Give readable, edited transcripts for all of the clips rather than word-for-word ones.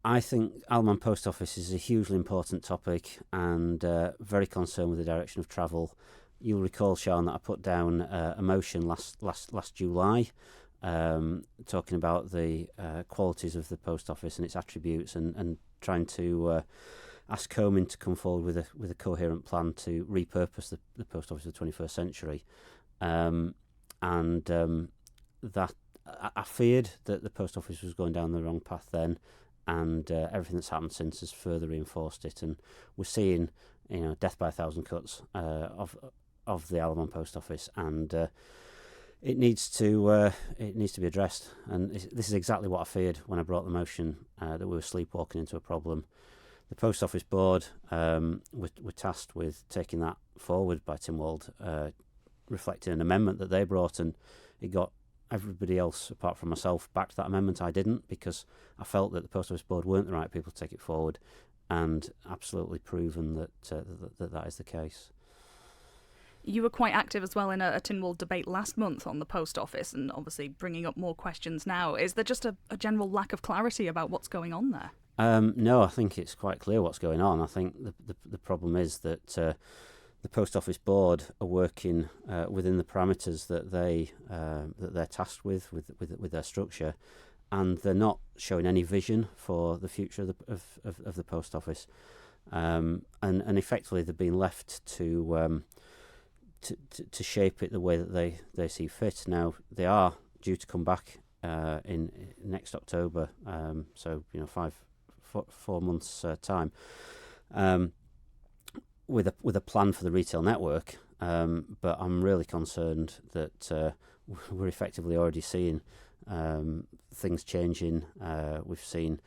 I think Alman Post Office is a hugely important topic and very concerned with the direction of travel. You'll recall, Sean, that I put down a motion last July talking about the qualities of the post office and its attributes, and trying to ask Comyn to come forward with a coherent plan to repurpose the post office of the 21st century. That I feared that the post office was going down the wrong path then, and everything that's happened since has further reinforced it. And we're seeing, death by a thousand cuts of the Alman Post Office, and it needs to be addressed. And this is exactly what I feared when I brought the motion that we were sleepwalking into a problem. The Post Office Board were tasked with taking that forward by Tynwald, reflecting an amendment that they brought, and it got everybody else apart from myself backed that amendment. I didn't, because I felt that the Post Office Board weren't the right people to take it forward, and absolutely proven that that is the case. You were quite active as well in a Tynwald debate last month on the post office, and obviously bringing up more questions now. Is there just a general lack of clarity about what's going on there? No, I think it's quite clear what's going on. I think the problem is that the Post Office Board are working within the parameters that they're tasked with their structure, and they're not showing any vision for the future of the Post Office, and effectively they've been left to shape it the way that they see fit. Now they are due to come back in next October, so 4 months time, with a plan for the retail network. But I'm really concerned that we're effectively already seeing things changing. We've seen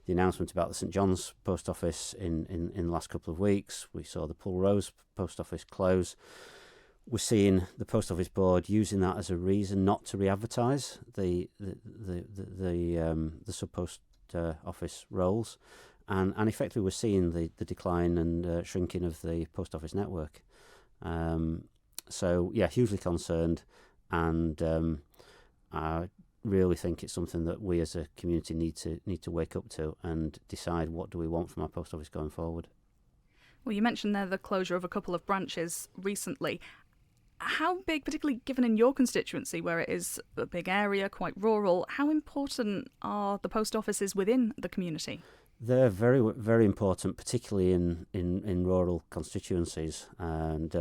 the announcement about the St John's Post Office in the last couple of weeks. We saw the Pulrose Post Office close. We're seeing the Post Office Board using that as a reason not to re-advertise the sub-post office roles, and effectively we're seeing the decline and shrinking of the post office network. So yeah, hugely concerned, and I really think it's something that we as a community need to wake up to and decide, what do we want from our post office going forward. Well, you mentioned there the closure of a couple of branches recently. How big, particularly given in your constituency where it is a big area, quite rural, how important are the post offices within the community? They're very, very important, particularly in rural constituencies. And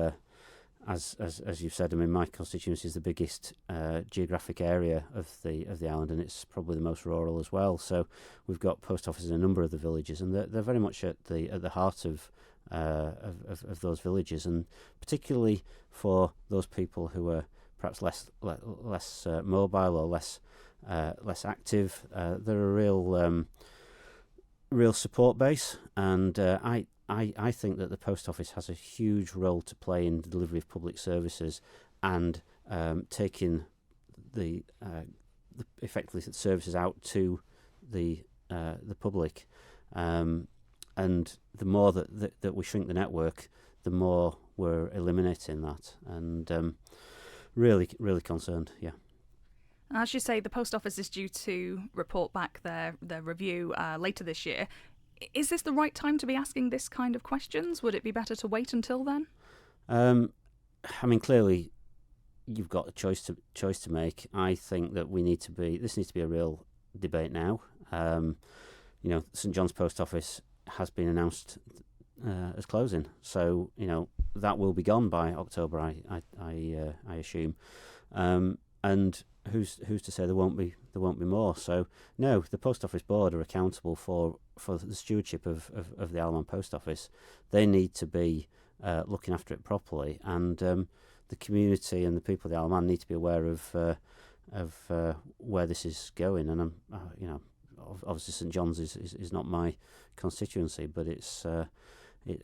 as you've said, I mean, my constituency is the biggest geographic area of the island, and it's probably the most rural as well. So we've got post offices in a number of the villages, and they're very much at the heart of those villages, and particularly for those people who are perhaps less mobile or less active. They're a real support base, and I think that the post office has a huge role to play in the delivery of public services, and taking the effectively the services out to the public. And the more that we shrink the network, the more we're eliminating that, and really, really concerned. Yeah. As you say, the post office is due to report back their review later this year. Is this the right time to be asking this kind of questions? Would it be better to wait until then? I mean, clearly, you've got a choice to make. I think that this needs to be a real debate now. St John's Post Office has been announced as closing, so that will be gone by October, I assume, and who's to say there won't be more? So no, the Post Office Board are accountable for the stewardship of the Alman Post Office. They need to be looking after it properly, and the community and the people of the Alman need to be aware of where this is going. And obviously St John's is not my constituency, but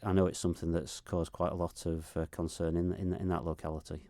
I know it's something that's caused quite a lot of concern in that locality.